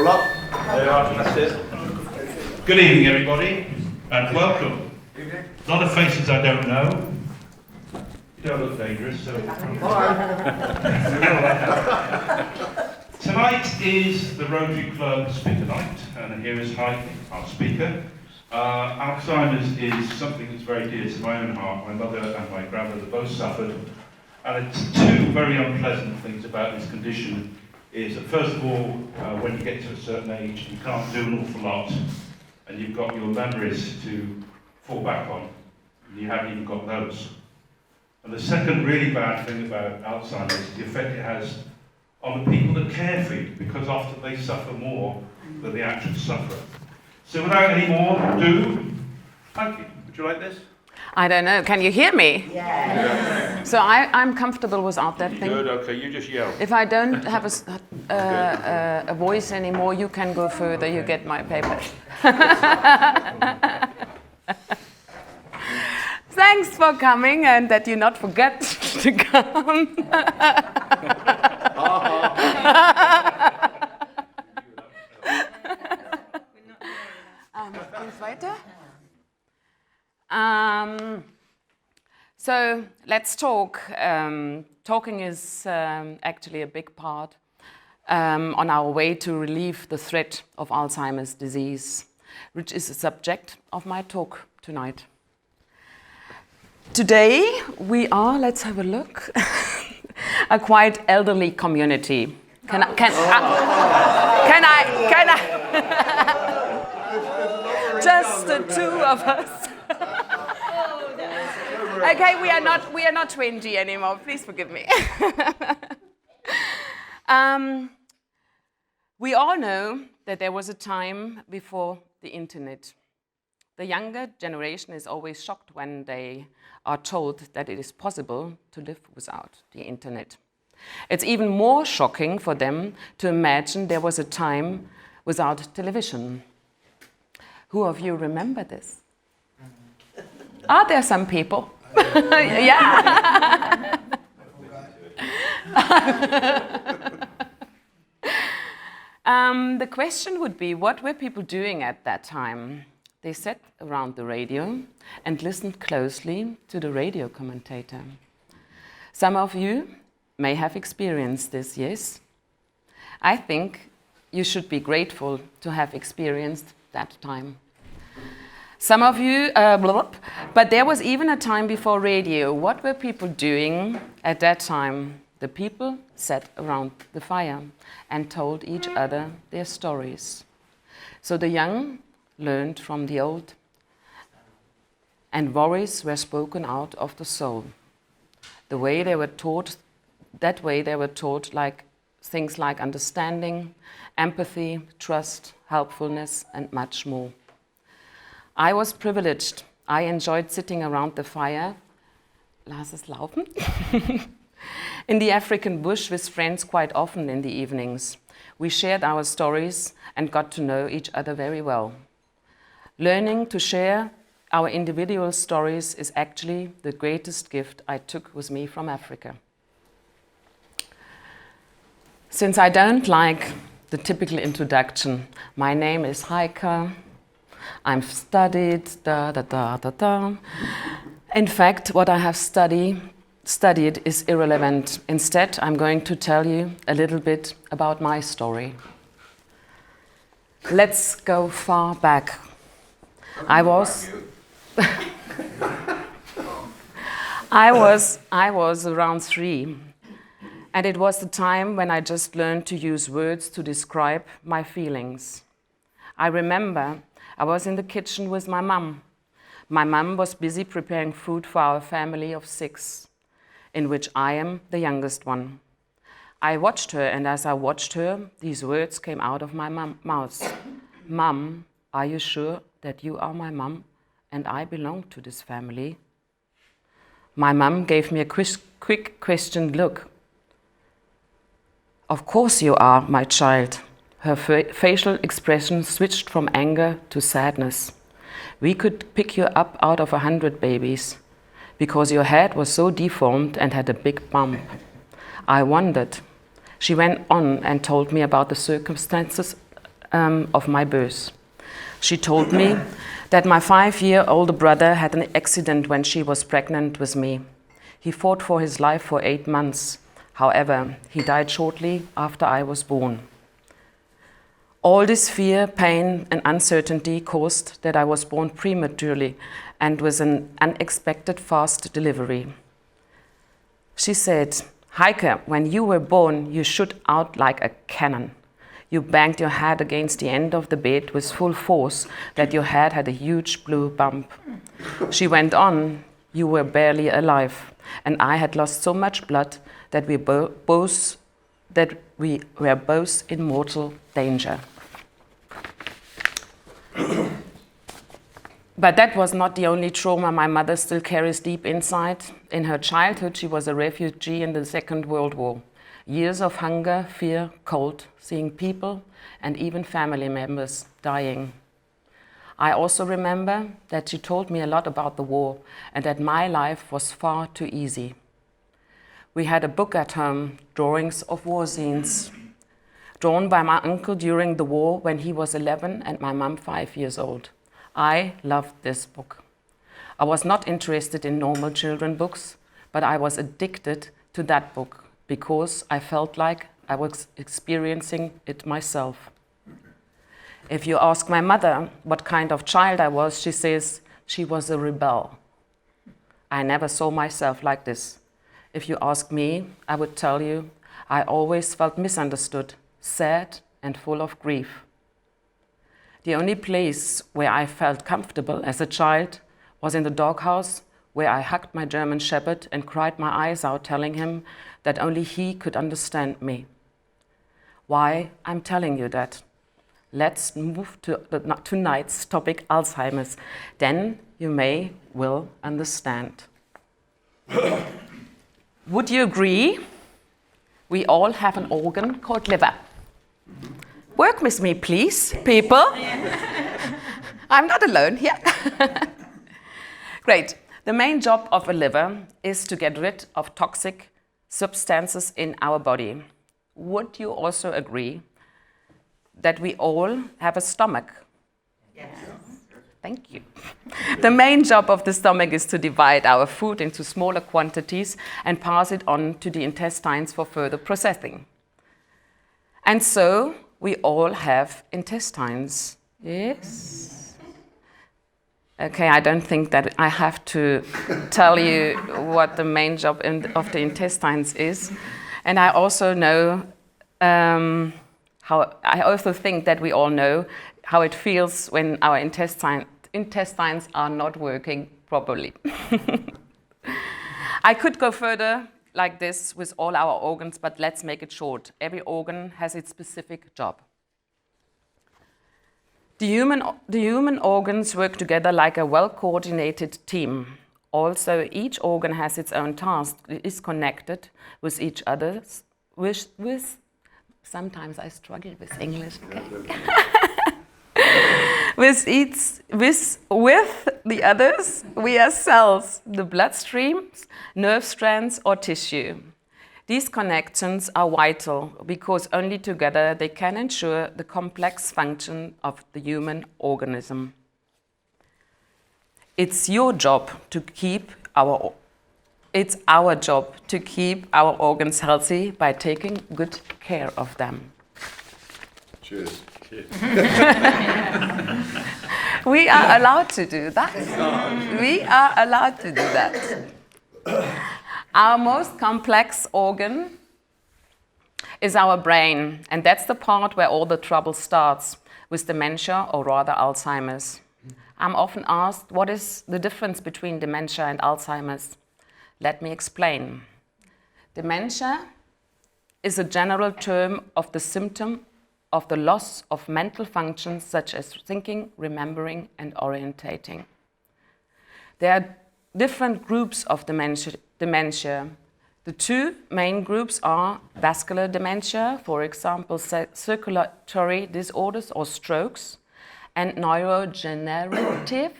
all up. There you are, that's it. Good evening, everybody, and welcome. A lot of faces I don't know. You don't look dangerous, so... Tonight is the Rotary Club Speaker Night, and here is Heike, our speaker. Alzheimer's is something that's very dear to my own heart. My mother and my grandmother both suffered, and it's two very unpleasant things about this condition. Is that first of all, when you get to a certain age, you can't do an awful lot, and you've got your memories to fall back on, and you haven't even got those. And the second really bad thing about Alzheimer's is the effect it has on the people that care for you, because often they suffer more than the actual sufferer. So without any more ado, thank you. Would you like this? I don't know. Can you hear me? Yeah. So I'm comfortable without that thing. Good, okay, you just yell. If I don't have a voice anymore, you can go further, you get my papers. Thanks for coming, and that you not forget to come. Geht's weiter? So let's talk. Talking is actually a big part on our way to relieve the threat of Alzheimer's disease, which is the subject of my talk tonight. Today we are, let's have a look, a quite elderly community. Can I just the two of us. Okay, we are not 20 anymore. Please forgive me. We all know that there was a time before the internet. The younger generation is always shocked when they are told that it is possible to live without the internet. It's even more shocking for them to imagine there was a time without television. Who of you remember this? Are there some people? Yeah. The question would be, what were people doing at that time? They sat around the radio and listened closely to the radio commentator. Some of you may have experienced this, yes? I think you should be grateful to have experienced that time. Some of you, but there was even a time before radio. What were people doing at that time? The people sat around the fire and told each other their stories. So the young learned from the old, and worries were spoken out of the soul. The way they were taught, that way they were taught like things like understanding, empathy, trust, helpfulness, and much more. I was privileged. I enjoyed sitting around the fire, lass es laufen, in the African bush with friends quite often in the evenings. We shared our stories and got to know each other very well. Learning to share our individual stories is actually the greatest gift I took with me from Africa. Since I don't like the typical introduction, my name is Heike. I've studied, In fact, what I have studied is irrelevant. Instead, I'm going to tell you a little bit about my story. Let's go far back. I was around 3, and it was the time when I just learned to use words to describe my feelings. I remember I was in the kitchen with my mum. My mum was busy preparing food for our family of 6, in which I am the youngest one. I watched her, and as I watched her, these words came out of my mouth. Mum, are you sure that you are my mum and I belong to this family? My mum gave me a quick questioned look. Of course you are, my child. Her facial expression switched from anger to sadness. We could pick you up out of 100 babies because your head was so deformed and had a big bump. I wondered. She went on and told me about the circumstances of my birth. She told me that my 5-year-old brother had an accident when she was pregnant with me. He fought for his life for 8 months. However, he died shortly after I was born. All this fear, pain, and uncertainty caused that I was born prematurely and with an unexpected fast delivery. She said, "Heike, when you were born, you shot out like a cannon. You banged your head against the end of the bed with full force that your head had a huge blue bump." She went on, "You were barely alive, and I had lost so much blood that we were both in mortal danger." But that was not the only trauma my mother still carries deep inside. In her childhood, she was a refugee in the Second World War. Years of hunger, fear, cold, seeing people and even family members dying. I also remember that she told me a lot about the war and that my life was far too easy. We had a book at home, drawings of war scenes, drawn by my uncle during the war when he was 11 and my mum 5 years old. I loved this book. I was not interested in normal children's books, but I was addicted to that book because I felt like I was experiencing it myself. If you ask my mother what kind of child I was, she says she was a rebel. I never saw myself like this. If you ask me, I would tell you I always felt misunderstood, sad, and full of grief. The only place where I felt comfortable as a child was in the doghouse, where I hugged my German Shepherd and cried my eyes out, telling him that only he could understand me. Why I'm telling you that? Let's move to tonight's topic, Alzheimer's. Then you will understand. Would you agree? We all have an organ called liver. Work with me, please, people. I'm not alone here. Great. The main job of a liver is to get rid of toxic substances in our body. Would you also agree that we all have a stomach? Yes. Thank you. The main job of the stomach is to divide our food into smaller quantities and pass it on to the intestines for further processing. And so we all have intestines. Yes? Okay, I don't think that I have to tell you what the main job of the intestines is. And I also know I also think that we all know how it feels when our intestines are not working properly. I could go further like this with all our organs, but let's make it short. Every organ has its specific job. The human organs work together like a well-coordinated team. Also, each organ has its own task. It is connected with each other. Sometimes I struggle with English. Okay. With the others, we are cells, the bloodstreams, nerve strands, or tissue. These connections are vital because only together they can ensure the complex function of the human organism. It's our job to keep our organs healthy by taking good care of them. Cheers. Cheers. We are allowed to do that. We are allowed to do that. Our most complex organ is our brain, and that's the part where all the trouble starts with dementia, or rather Alzheimer's. I'm often asked, what is the difference between dementia and Alzheimer's? Let me explain. Dementia is a general term of the symptom of the loss of mental functions such as thinking, remembering, and orientating. There are different groups of dementia. The two main groups are vascular dementia, for example, circulatory disorders or strokes, and neurodegenerative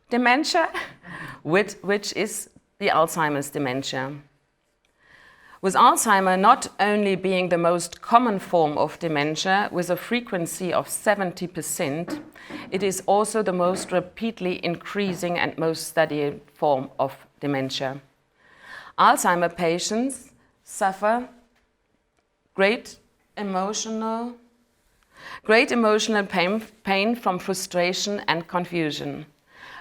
dementia, which is the Alzheimer's dementia. With Alzheimer not only being the most common form of dementia with a frequency of 70%, it is also the most rapidly increasing and most studied form of dementia. Alzheimer patients suffer great emotional pain from frustration and confusion,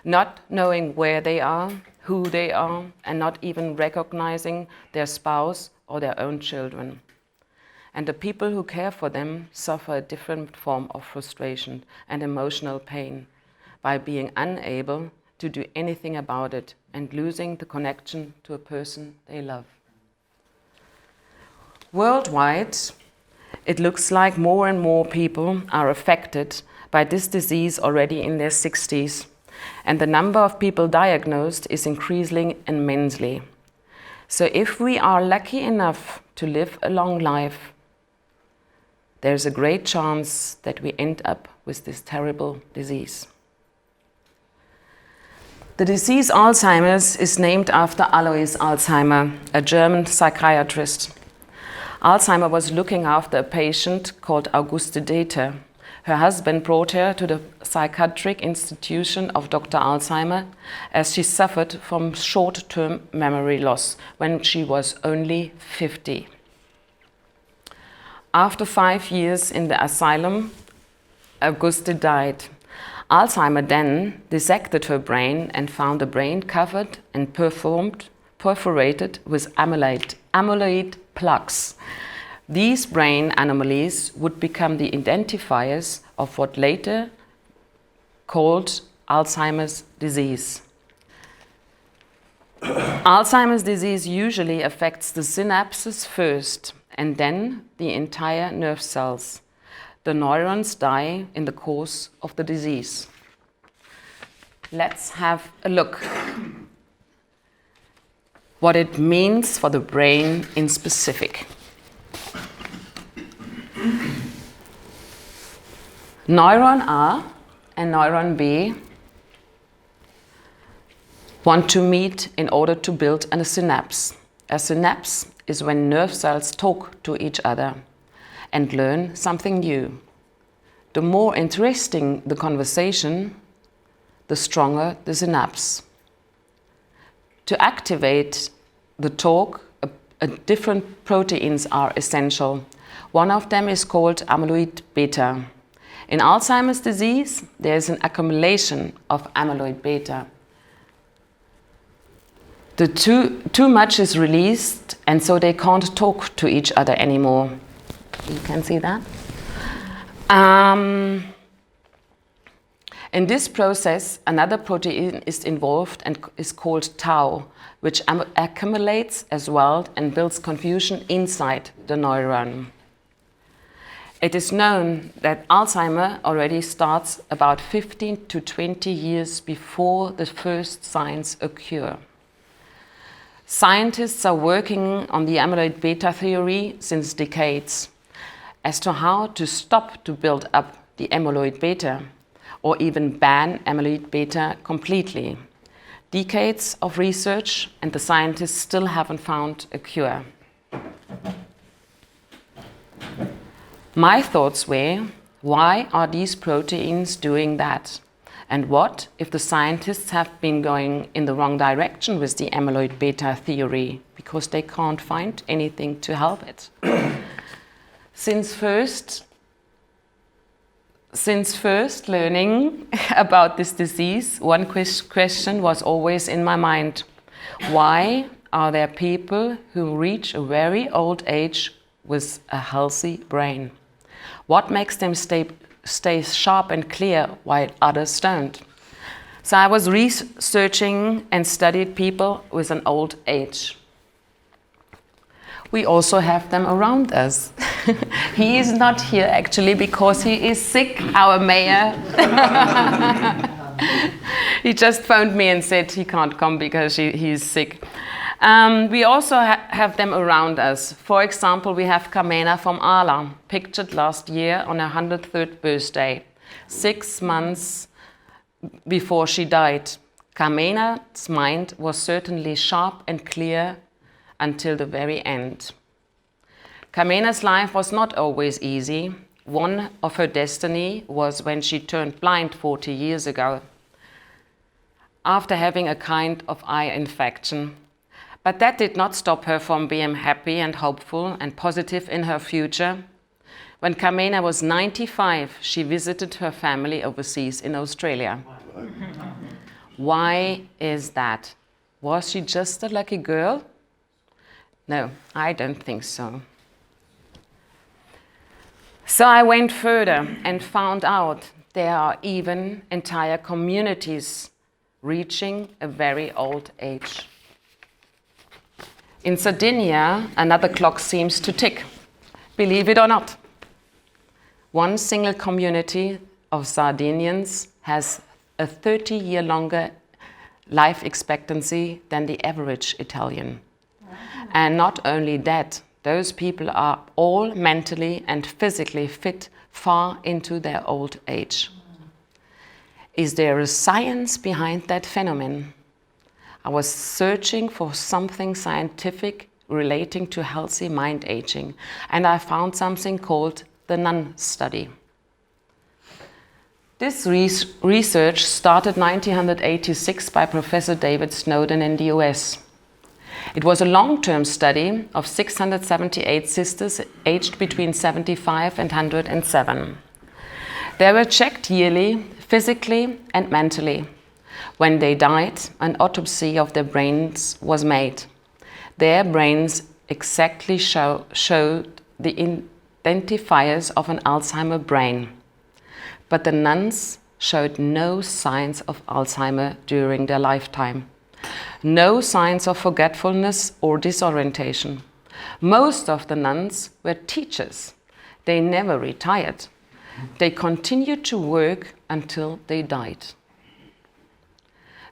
not knowing where they are, who they are, and not even recognizing their spouse or their own children. And the people who care for them suffer a different form of frustration and emotional pain by being unable to do anything about it and losing the connection to a person they love. Worldwide, it looks like more and more people are affected by this disease already in their 60s, and the number of people diagnosed is increasing immensely. So if we are lucky enough to live a long life, there's a great chance that we end up with this terrible disease. The disease Alzheimer's is named after Alois Alzheimer, a German psychiatrist. Alzheimer was looking after a patient called Auguste Deter. Her husband brought her to the psychiatric institution of Dr. Alzheimer as she suffered from short-term memory loss when she was only 50. After 5 years in the asylum, Auguste died. Alzheimer then dissected her brain and found the brain covered and perforated with amyloid plaques. These brain anomalies would become the identifiers of what later called Alzheimer's disease. Alzheimer's disease usually affects the synapses first and then the entire nerve cells. The neurons die in the course of the disease. Let's have a look what it means for the brain in specific. Neuron A and neuron B want to meet in order to build a synapse. A synapse is when nerve cells talk to each other and learn something new. The more interesting the conversation, the stronger the synapse. To activate the talk, different proteins are essential. One of them is called amyloid beta. In Alzheimer's disease, there is an accumulation of amyloid beta. The too much is released, and so they can't talk to each other anymore. You can see that. In this process, another protein is involved and is called tau, which accumulates as well and builds confusion inside the neuron. It is known that Alzheimer already starts about 15 to 20 years before the first signs occur. Scientists are working on the amyloid beta theory since decades as to how to stop to build up the amyloid beta or even ban amyloid beta completely. Decades of research and the scientists still haven't found a cure. My thoughts were, why are these proteins doing that? And what if the scientists have been going in the wrong direction with the amyloid beta theory because they can't find anything to help it? Since first learning about this disease, one question was always in my mind. Why are there people who reach a very old age with a healthy brain? What makes them stay sharp and clear while others don't? So I was researching and studied people with an old age. We also have them around us. He is not here actually because he is sick, our mayor. He just phoned me and said he can't come because he is sick. We also have them around us. For example, we have Carmena from Ala, pictured last year on her 103rd birthday, 6 months before she died. Carmena's mind was certainly sharp and clear until the very end. Carmena's life was not always easy. One of her destiny was when she turned blind 40 years ago, after having a kind of eye infection. But that did not stop her from being happy and hopeful and positive in her future. When Carmena was 95, she visited her family overseas in Australia. Why is that? Was she just a lucky girl? No, I don't think so. So I went further and found out there are even entire communities reaching a very old age. In Sardinia, another clock seems to tick, believe it or not. One single community of Sardinians has a 30-year longer life expectancy than the average Italian. And not only that, those people are all mentally and physically fit far into their old age. Is there a science behind that phenomenon? I was searching for something scientific relating to healthy mind aging, and I found something called the Nun study. This research started 1986 by Professor David Snowden in the US. It was a long-term study of 678 sisters aged between 75 and 107. They were checked yearly, physically and mentally. When they died, an autopsy of their brains was made. Their brains exactly showed the identifiers of an Alzheimer brain. But the nuns showed no signs of Alzheimer during their lifetime. No signs of forgetfulness or disorientation. Most of the nuns were teachers. They never retired. They continued to work until they died.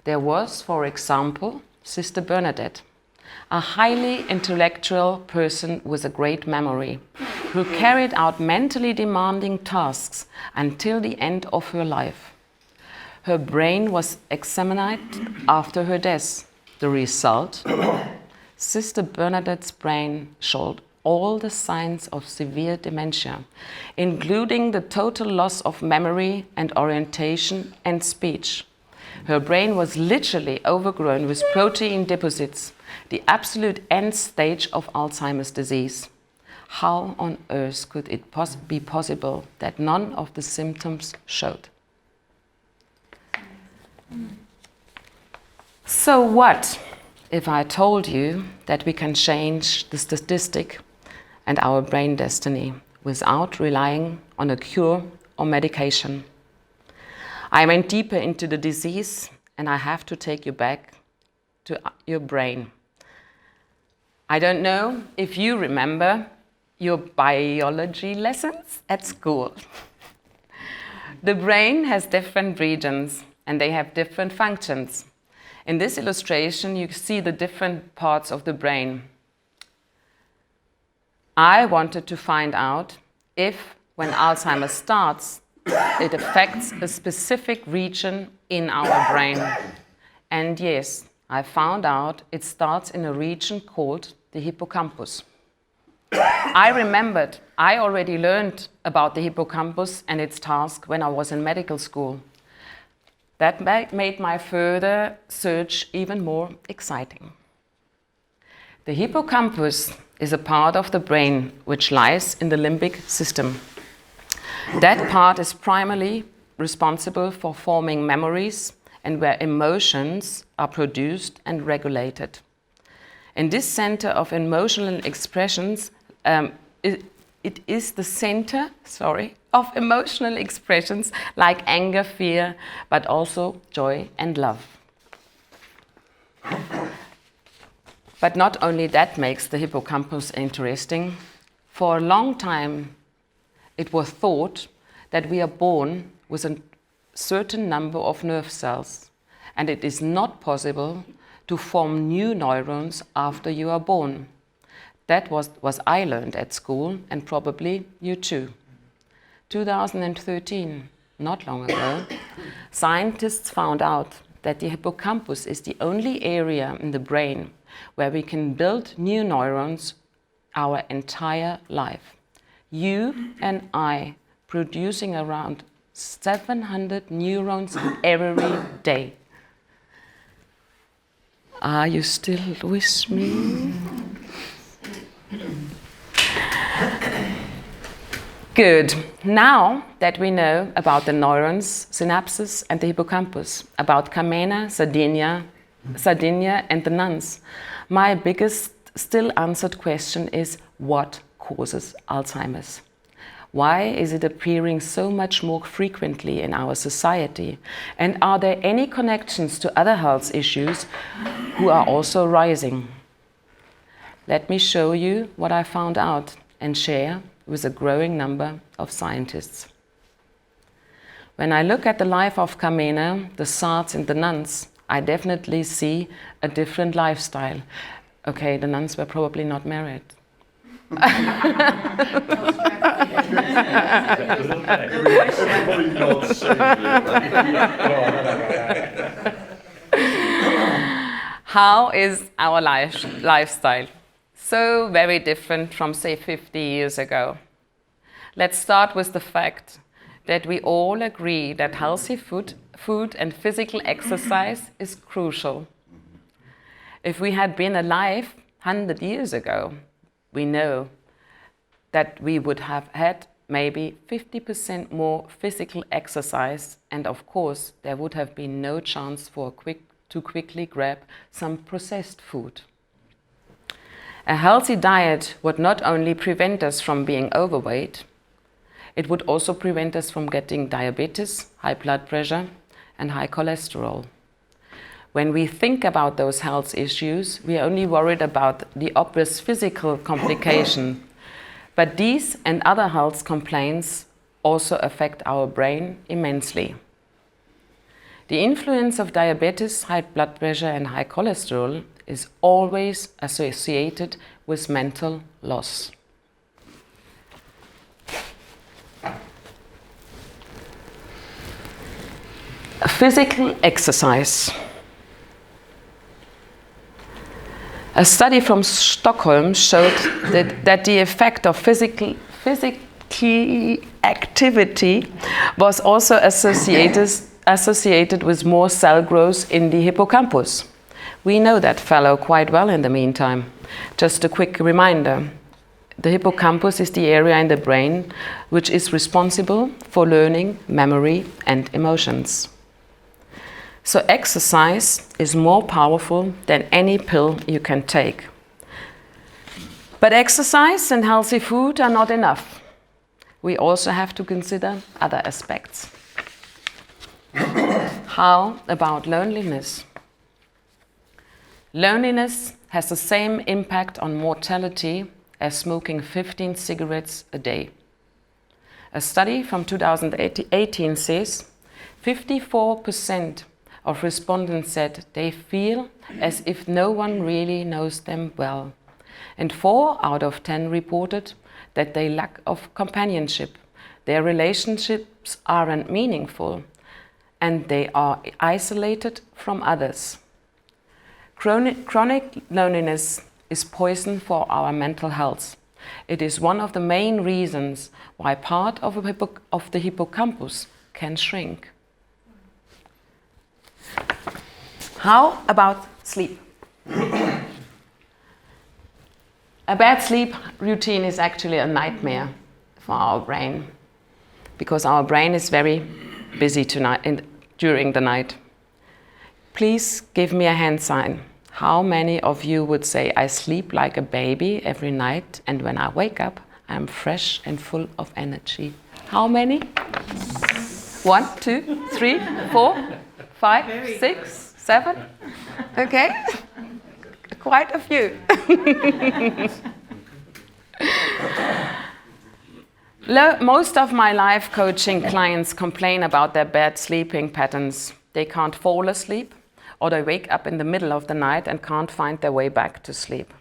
There was, for example, Sister Bernadette, a highly intellectual person with a great memory, who carried out mentally demanding tasks until the end of her life. Her brain was examined after her death. The result? Sister Bernadette's brain showed all the signs of severe dementia, including the total loss of memory and orientation and speech. Her brain was literally overgrown with protein deposits, the absolute end stage of Alzheimer's disease. How on earth could it be possible that none of the symptoms showed? So what if I told you that we can change the statistic and our brain destiny without relying on a cure or medication? I went deeper into the disease, and I have to take you back to your brain. I don't know if you remember your biology lessons at school. The brain has different regions, and they have different functions. In this illustration, you see the different parts of the brain. I wanted to find out if, when Alzheimer starts, it affects a specific region in our brain. And yes, I found out it starts in a region called the hippocampus. I remembered I already learned about the hippocampus and its task when I was in medical school. That made my further search even more exciting. The hippocampus is a part of the brain which lies in the limbic system. That part is primarily responsible for forming memories and where emotions are produced and regulated. In this center of emotional expressions, it is the center, of emotional expressions like anger, fear, but also joy and love. But not only that makes the hippocampus interesting. For a long time, it was thought that we are born with a certain number of nerve cells, and it is not possible to form new neurons after you are born. That was I learned at school, and probably you too. 2013, not long ago, scientists found out that the hippocampus is the only area in the brain where we can build new neurons our entire life. You and I producing around 700 neurons every day. Are you still with me? Good. Now that we know about the neurons, synapses, and the hippocampus, about Camena, Sardinia, and the nuns, my biggest still answered question is what causes Alzheimer's? Why is it appearing so much more frequently in our society? And are there any connections to other health issues who are also rising? Let me show you what I found out and share with a growing number of scientists. When I look at the life of Camena, the Sards and the nuns, I definitely see a different lifestyle. Okay, the nuns were probably not married. Everybody nods How is our lifestyle? So very different from, say, 50 years ago. Let's start with the fact that we all agree that healthy food and physical exercise is crucial. If we had been alive 100 years ago, we know that we would have had maybe 50% more physical exercise, and of course there would have been no chance to quickly grab some processed food. A healthy diet would not only prevent us from being overweight, it would also prevent us from getting diabetes, high blood pressure, and high cholesterol. When we think about those health issues, we are only worried about the obvious physical complication. But these and other health complaints also affect our brain immensely. The influence of diabetes, high blood pressure, and high cholesterol is always associated with mental loss. Physical exercise. A study from Stockholm showed that the effect of physical activity was also associated with more cell growth in the hippocampus. We know that fellow quite well in the meantime. Just a quick reminder. The hippocampus is the area in the brain which is responsible for learning, memory, and emotions. So exercise is more powerful than any pill you can take. But exercise and healthy food are not enough. We also have to consider other aspects. How about loneliness? Loneliness has the same impact on mortality as smoking 15 cigarettes a day. A study from 2018 says 54% of respondents said they feel as if no one really knows them well. And 4 out of 10 reported that they lack of companionship. Their relationships aren't meaningful and they are isolated from others. Chronic loneliness is poison for our mental health. It is one of the main reasons why part of the hippocampus can shrink. How about sleep? A bad sleep routine is actually a nightmare for our brain because our brain is very busy during the night. Please give me a hand sign. How many of you would say, I sleep like a baby every night and when I wake up, I'm fresh and full of energy? How many? 1, 2, 3, 4, 5, 6, 7? Okay, quite a few. Most of my life coaching clients complain about their bad sleeping patterns. They can't fall asleep, or they wake up in the middle of the night and can't find their way back to sleep.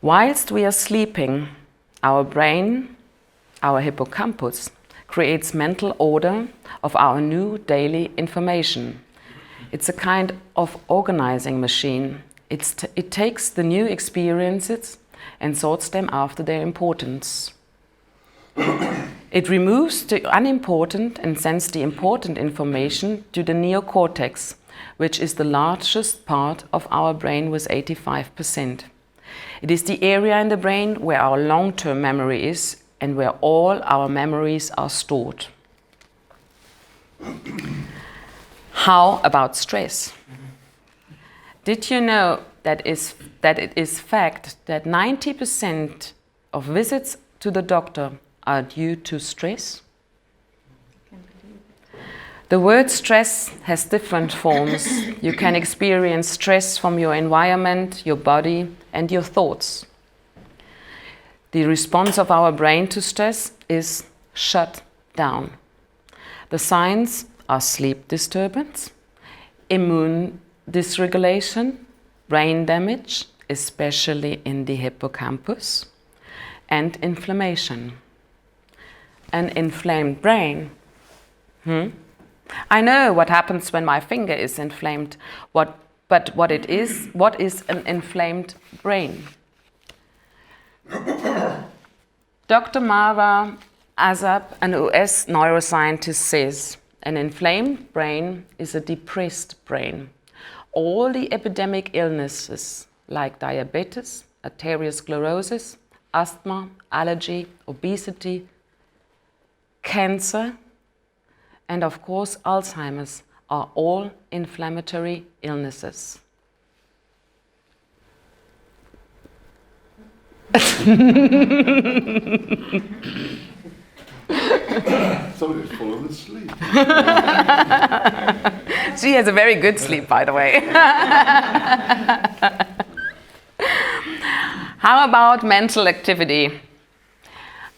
Whilst we are sleeping, our brain, our hippocampus, creates mental order of our new daily information. It's a kind of organizing machine. It takes the new experiences and sorts them after their importance. It removes the unimportant and sends the important information to the neocortex, which is the largest part of our brain with 85%. It is the area in the brain where our long-term memory is and where all our memories are stored. How about stress? Did you know that it is fact that 90% of visits to the doctor are due to stress? The word stress has different forms. You can experience stress from your environment, your body, and your thoughts. The response of our brain to stress is shut down. The signs are sleep disturbance, immune dysregulation, brain damage, especially in the hippocampus, and inflammation. An inflamed brain. I know what happens when my finger is inflamed, but what is an inflamed brain? Dr. Mara Azab, an US neuroscientist, says, an inflamed brain is a depressed brain. All the epidemic illnesses like diabetes, arteriosclerosis, asthma, allergy, obesity, cancer, and of course Alzheimer's are all inflammatory illnesses. Somebody's fallen asleep. She has a very good sleep, by the way. How about mental activity?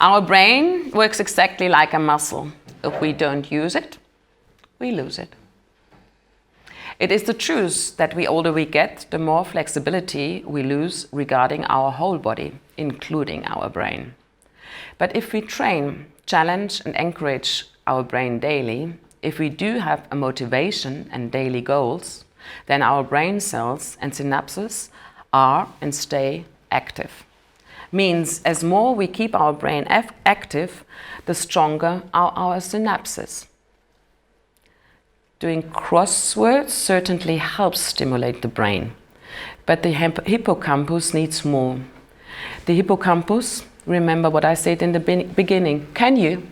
Our brain works exactly like a muscle. If we don't use it, we lose it. It is the truth that the older we get, the more flexibility we lose regarding our whole body, including our brain. But if we train, challenge and encourage our brain daily, if we do have a motivation and daily goals, then our brain cells and synapses are and stay active. Means as more we keep our brain active, the stronger are our synapses. Doing crosswords certainly helps stimulate the brain, but the hippocampus needs more. The hippocampus, remember what I said in the beginning, can you?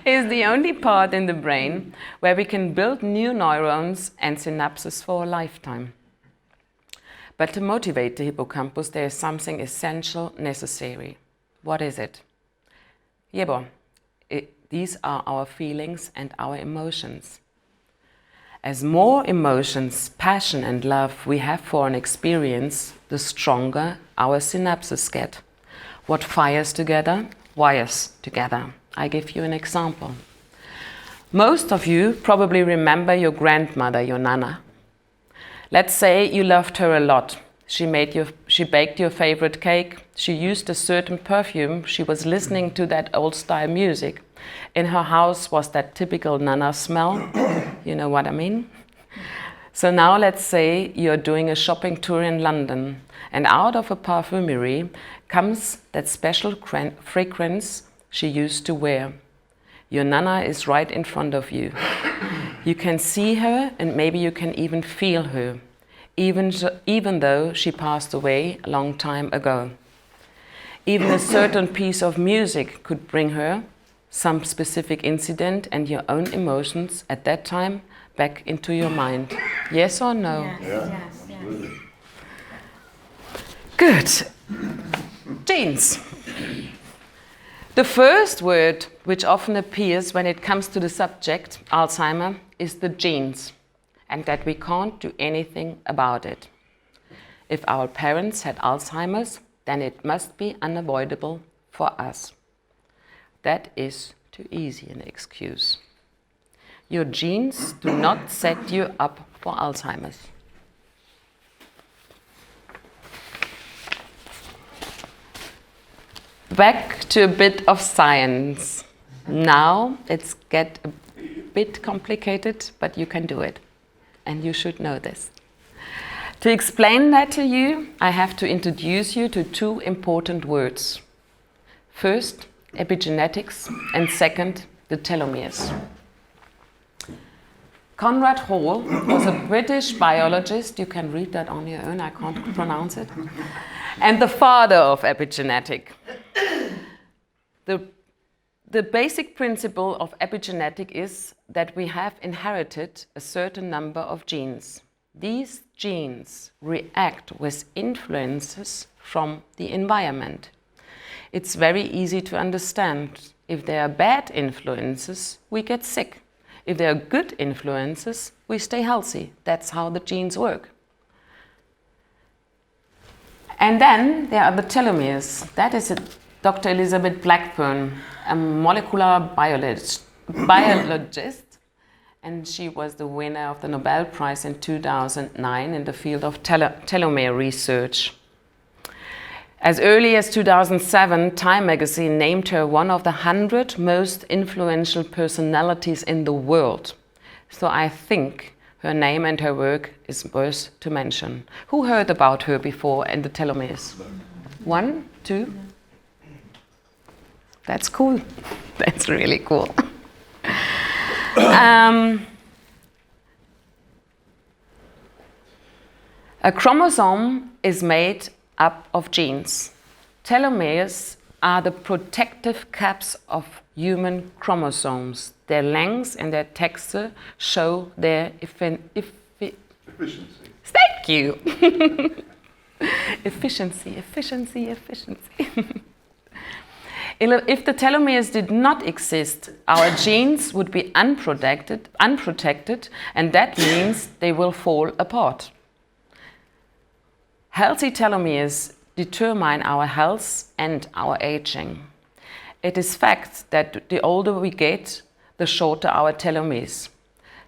Is the only part in the brain where we can build new neurons and synapses for a lifetime. But to motivate the hippocampus, there is something essential necessary. What is it? Jebo, these are our feelings and our emotions. As more emotions, passion and love we have for an experience, the stronger our synapses get. What fires together, wires together. I give you an example. Most of you probably remember your grandmother, your Nana. Let's say you loved her a lot. She baked your favorite cake. She used a certain perfume. She was listening to that old style music. In her house was that typical Nana smell. You know what I mean? So now let's say you're doing a shopping tour in London, and out of a perfumery comes that special fragrance she used to wear. Your Nana is right in front of you. You can see her and maybe you can even feel her, even though she passed away a long time ago. Even a certain piece of music could bring her, some specific incident and your own emotions at that time back into your mind. Yes or no? Yes. Good. Genes. The first word which often appears when it comes to the subject, Alzheimer, is the genes, and that we can't do anything about it. If our parents had Alzheimer's, then it must be unavoidable for us. That is too easy an excuse. Your genes do not set you up for Alzheimer's. Back to a bit of science. Now let's get bit complicated, but you can do it. And you should know this. To explain that to you, I have to introduce you to two important words. First, epigenetics, and second, the telomeres. Conrad Hall was a British biologist, you can read that on your own, I can't pronounce it, and the father of epigenetic. The basic principle of epigenetic is that we have inherited a certain number of genes. These genes react with influences from the environment. It's very easy to understand. If there are bad influences, we get sick. If there are good influences, we stay healthy. That's how the genes work. And then there are the telomeres. That is Dr. Elizabeth Blackburn, a molecular biologist, and she was the winner of the Nobel Prize in 2009 in the field of telomere research. As early as 2007, Time magazine named her one of the 100 most influential personalities in the world. So I think her name and her work is worth to mention. Who heard about her before and the telomeres? One, two? That's cool. That's really cool. A chromosome is made up of genes. Telomeres are the protective caps of human chromosomes. Their length and their texture show their efficiency. Thank you. Efficiency. If the telomeres did not exist, our genes would be unprotected, and that means they will fall apart. Healthy telomeres determine our health and our aging. It is fact that the older we get, the shorter our telomeres.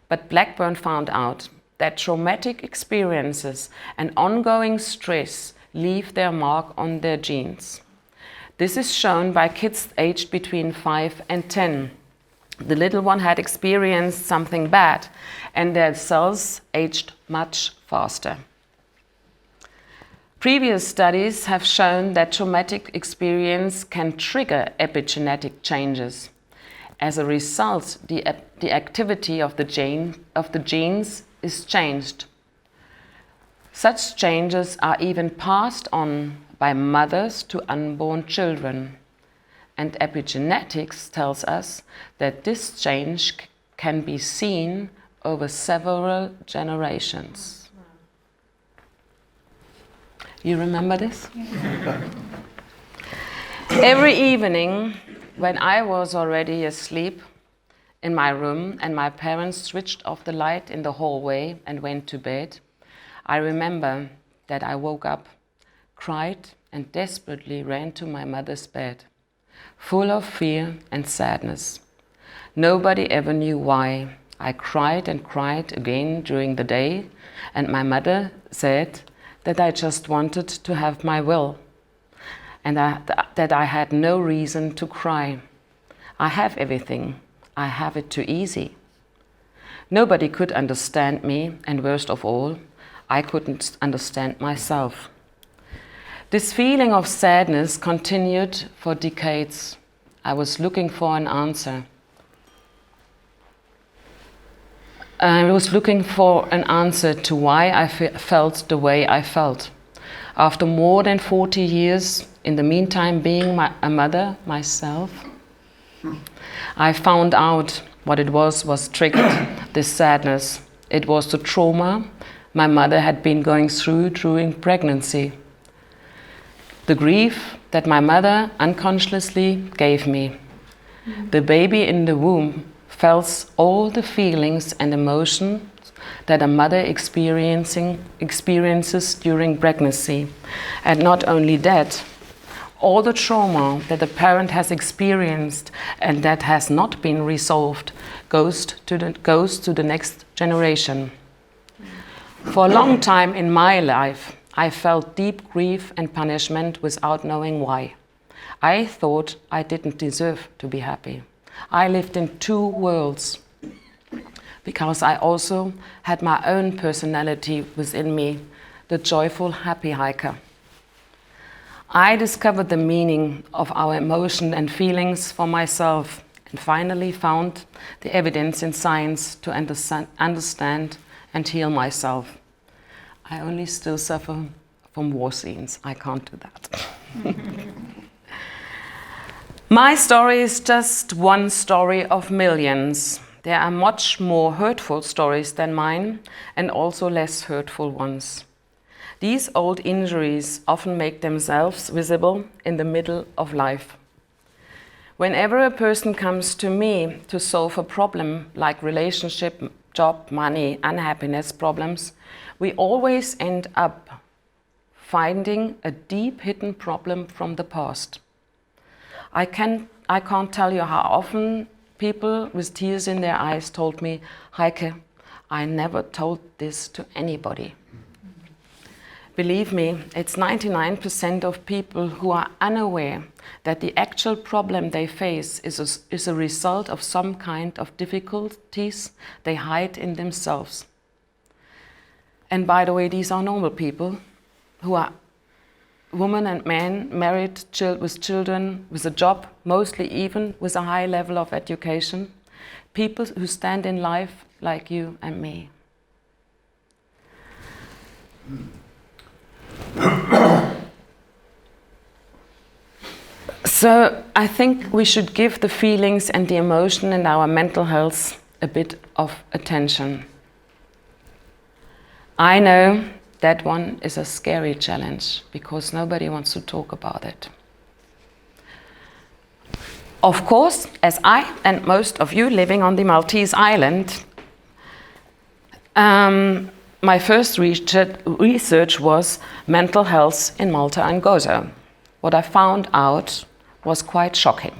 But Blackburn found out that traumatic experiences and ongoing stress leave their mark on their genes. This is shown by kids aged between 5 and 10. The little one had experienced something bad, and their cells aged much faster. Previous studies have shown that traumatic experience can trigger epigenetic changes. As a result, the activity of the genes is changed. Such changes are even passed on by mothers to unborn children. And epigenetics tells us that this change can be seen over several generations. You remember this? Every evening, when I was already asleep in my room and my parents switched off the light in the hallway and went to bed, I remember that I woke up, cried, and desperately ran to my mother's bed, full of fear and sadness. Nobody ever knew why. I cried and cried again during the day, and my mother said that I just wanted to have my will, and that I had no reason to cry. I have everything. I have it too easy. Nobody could understand me, and worst of all, I couldn't understand myself. This feeling of sadness continued for decades. I was looking for an answer. I was looking for an answer to why I felt the way I felt. After more than 40 years, in the meantime being a mother myself, I found out what it was triggered this sadness. It was the trauma my mother had been going through during pregnancy. The grief that my mother unconsciously gave me. The baby in the womb felt all the feelings and emotions that a mother experiences during pregnancy. And not only that, all the trauma that the parent has experienced and that has not been resolved goes to the next generation. For a long time in my life, I felt deep grief and punishment without knowing why. I thought I didn't deserve to be happy. I lived in two worlds. because I also had my own personality within me, the joyful, happy hiker. I discovered the meaning of our emotion and feelings for myself and finally found the evidence in science to understand and heal myself. I only still suffer from war scenes. I can't do that. My story is just one story of millions. There are much more hurtful stories than mine and also less hurtful ones. These old injuries often make themselves visible in the middle of life. Whenever a person comes to me to solve a problem like relationship, job, money, unhappiness problems, we always end up finding a deep hidden problem from the past. I can't tell you how often people with tears in their eyes told me, Heike, I never told this to anybody. Believe me, it's 99% of people who are unaware that the actual problem they face is a result of some kind of difficulties they hide in themselves. And by the way, these are normal people who are women and men, married, with children, with a job, mostly even with a high level of education, people who stand in life like you and me. So I think we should give the feelings and the emotion and our mental health a bit of attention. I know that one is a scary challenge because nobody wants to talk about it. Of course, as I and most of you living on the Maltese island, my first research was mental health in Malta and Gozo. What I found out was quite shocking.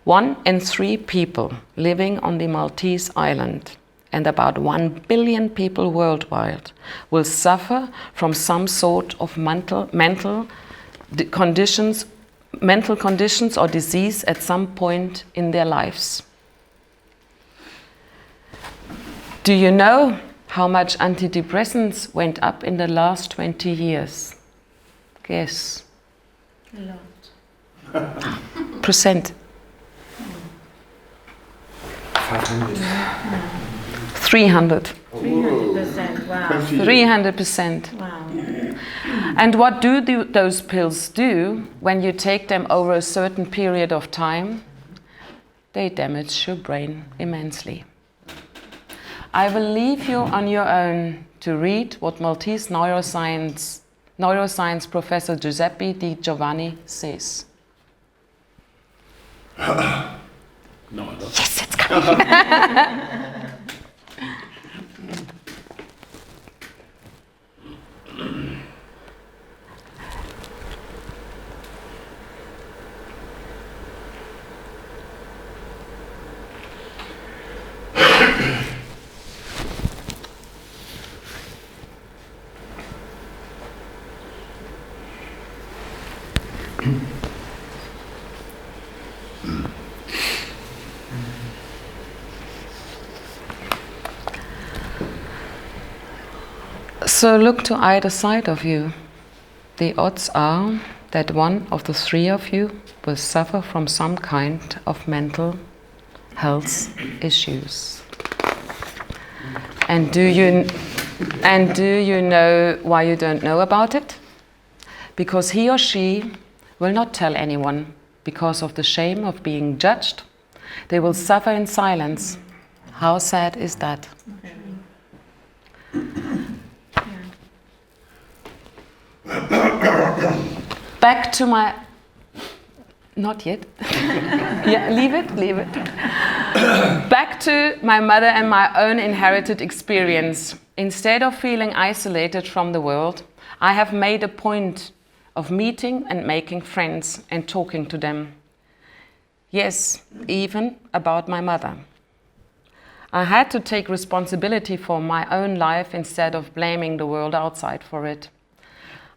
1 in 3 people living on the Maltese island, and about 1 billion people worldwide, will suffer from some sort of mental conditions or disease at some point in their lives. Do you know how much antidepressants went up in the last 20 years? Guess. A lot. Percent. 500. 300. 300%, wow. 300%. Wow. And what do those pills do when you take them over a certain period of time? They damage your brain immensely. I will leave you on your own to read what Maltese neuroscience Professor Giuseppe Di Giovanni says. Not enough. Yes, it's coming. So look to either side of you. The odds are that 1 of the 3 of you will suffer from some kind of mental health issues. And do you know why you don't know about it? Because he or she will not tell anyone because of the shame of being judged. They will suffer in silence. How sad is that? Back to my... Not yet. Yeah, leave it. Back to my mother and my own inherited experience. Instead of feeling isolated from the world, I have made a point of meeting and making friends and talking to them. Yes, even about my mother. I had to take responsibility for my own life instead of blaming the world outside for it.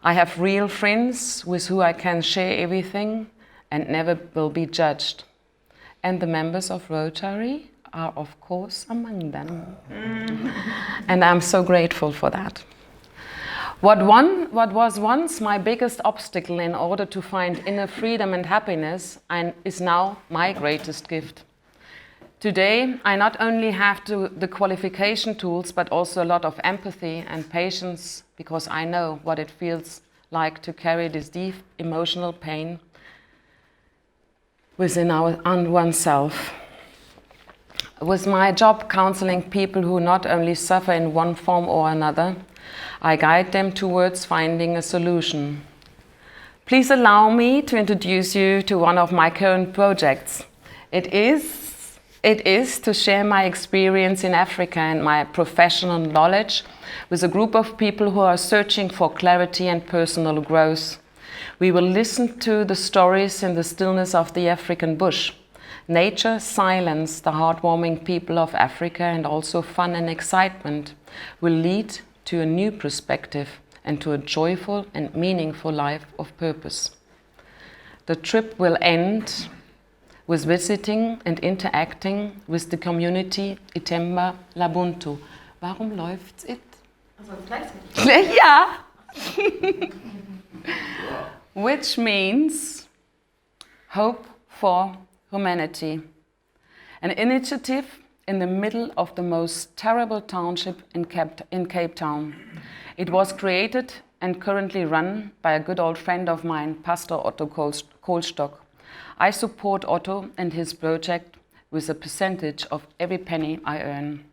I have real friends with who I can share everything and never will be judged. And the members of Rotary are of course among them. And I'm so grateful for that. What was once my biggest obstacle in order to find inner freedom and happiness is now my greatest gift. Today, I not only have the qualification tools, but also a lot of empathy and patience, because I know what it feels like to carry this deep emotional pain within oneself. With my job counseling people who not only suffer in one form or another, I guide them towards finding a solution. Please allow me to introduce you to one of my current projects. It is to share my experience in Africa and my professional knowledge with a group of people who are searching for clarity and personal growth. We will listen to the stories in the stillness of the African bush. Nature, silence, the heartwarming people of Africa, and also fun and excitement will lead to a new perspective and to a joyful and meaningful life of purpose. The trip will end with visiting and interacting with the community Itemba Labuntu. Warum läuft's it? Also gleichzeitig. Ja. Which means Hope for Humanity. An initiative in the middle of the most terrible township in Cape Town. It was created and currently run by a good old friend of mine, Pastor Otto Kohlstock. I support Otto and his project with a percentage of every penny I earn.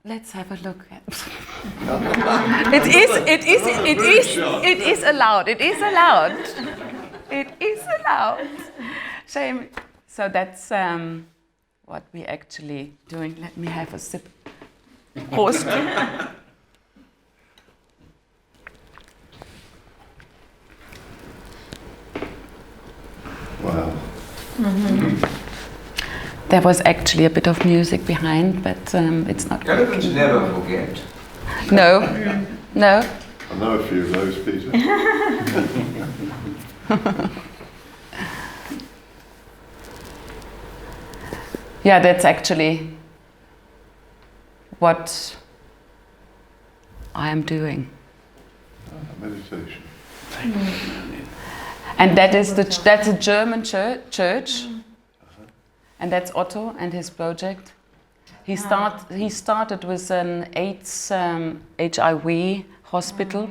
Let's have a look. It is allowed. It is allowed. It is allowed. Shame. So that's what we're actually doing. Let me have a sip. Prost. Wow. There was actually a bit of music behind, but it's not Elephants working. never forget. No, no. I know a few of those, Peter. Yeah, that's actually what I am doing. Meditation. And that's a German church. And that's Otto and his project. He started with an AIDS HIV hospital.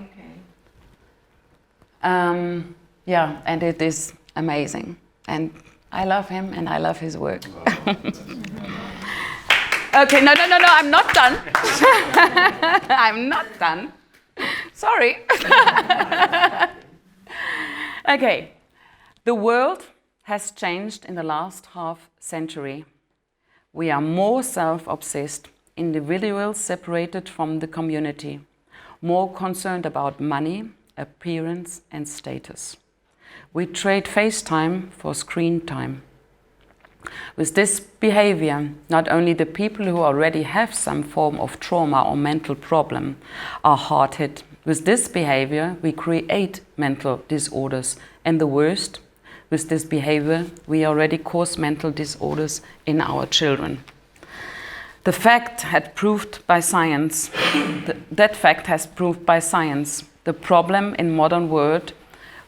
Yeah, and it is amazing. And I love him and I love his work. Okay, no, I'm not done. I'm not done. Sorry. Okay, the world has changed in the last half century. We are more self-obsessed, individuals separated from the community, more concerned about money, appearance and status. We trade FaceTime for screen time. With this behavior, not only the people who already have some form of trauma or mental problem are hard hit. With this behavior, we create mental disorders, and the worst, with this behavior, we already cause mental disorders in our children. That fact has proved by science. The problem in modern world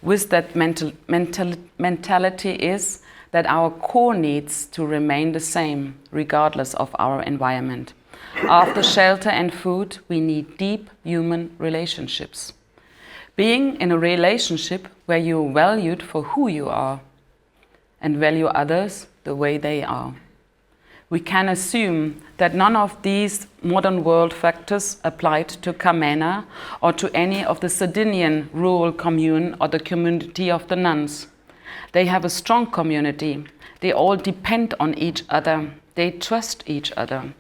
with that mentality is that our core needs to remain the same, regardless of our environment. After shelter and food, we need deep human relationships. Being in a relationship where you're valued for who you are and value others the way they are. We can assume that none of these modern world factors applied to Kamena or to any of the Sardinian rural commune or the community of the nuns. They have a strong community. They all depend on each other. They trust each other.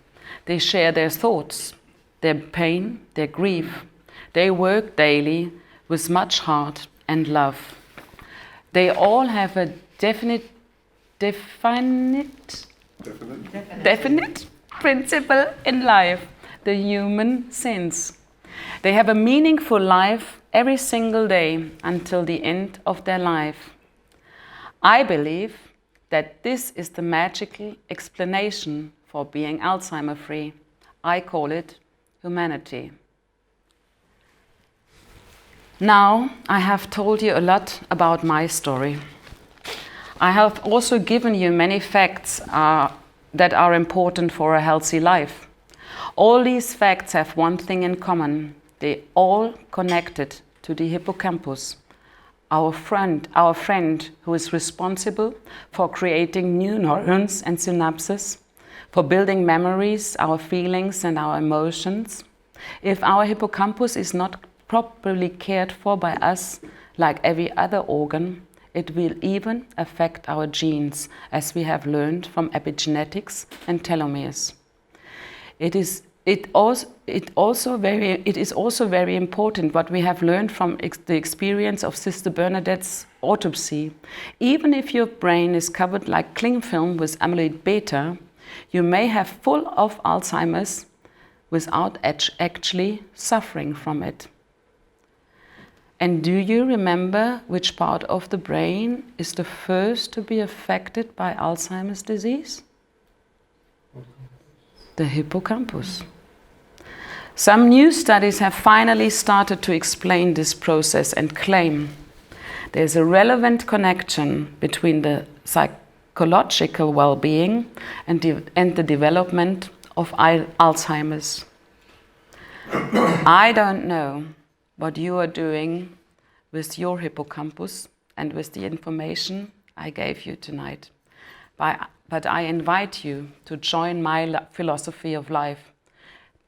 They share their thoughts, their pain, their grief. They work daily with much heart and love. They all have a definite principle in life, the human sense. They have a meaningful life every single day until the end of their life. I believe that this is the magical explanation for being Alzheimer-free. I call it humanity. Now, I have told you a lot about my story. I have also given you many facts that are important for a healthy life. All these facts have one thing in common. They all connected to the hippocampus, our friend who is responsible for creating new neurons and synapses, for building memories, our feelings and our emotions. If our hippocampus is not properly cared for by us, like every other organ, it will even affect our genes, as we have learned from epigenetics and telomeres. It is also very important what we have learned from the experience of Sister Bernadette's autopsy. Even if your brain is covered like cling film with amyloid beta, you may have full of Alzheimer's without actually suffering from it. And do you remember which part of the brain is the first to be affected by Alzheimer's disease? The hippocampus. Some new studies have finally started to explain this process and claim there's a relevant connection between the psychological well-being and the development of Alzheimer's. I don't know what you are doing with your hippocampus and with the information I gave you tonight. But I invite you to join my philosophy of life.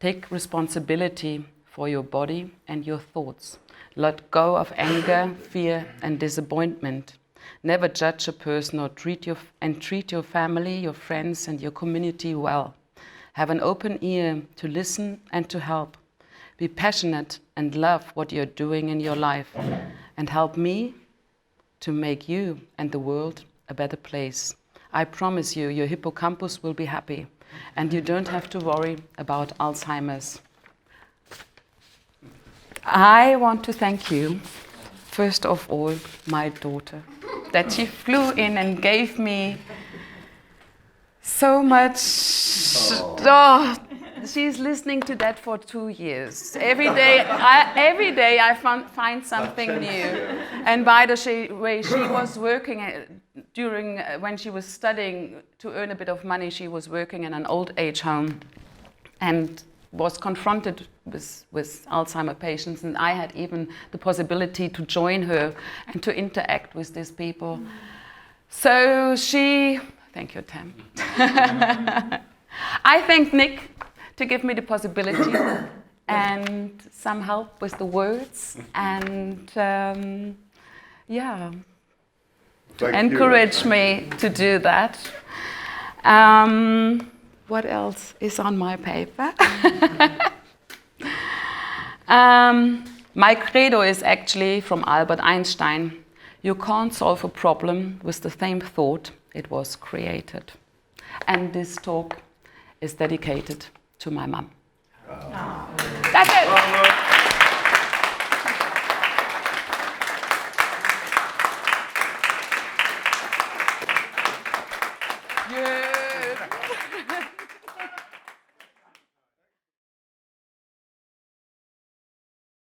Take responsibility for your body and your thoughts. Let go of anger, fear, and disappointment. Never judge a person or treat your family, your friends, and your community well. Have an open ear to listen and to help. Be passionate and love what you're doing in your life, and help me to make you and the world a better place. I promise you, your hippocampus will be happy, and you don't have to worry about Alzheimer's. I want to thank you, first of all, my daughter, that she flew in and gave me so much. Oh, she's listening to that for 2 years. Every day I find something new. And by the way, she was working when she was studying to earn a bit of money. She was working in an old age home and was confronted with Alzheimer patients. And I had even the possibility to join her and to interact with these people. So thank you, Tam. I thank Nick to give me the possibility and some help with the words and encourage me to do that. What else is on my paper? My credo is actually from Albert Einstein. You can't solve a problem with the same thought it was created. And this talk is dedicated to my mum. Oh. That's it.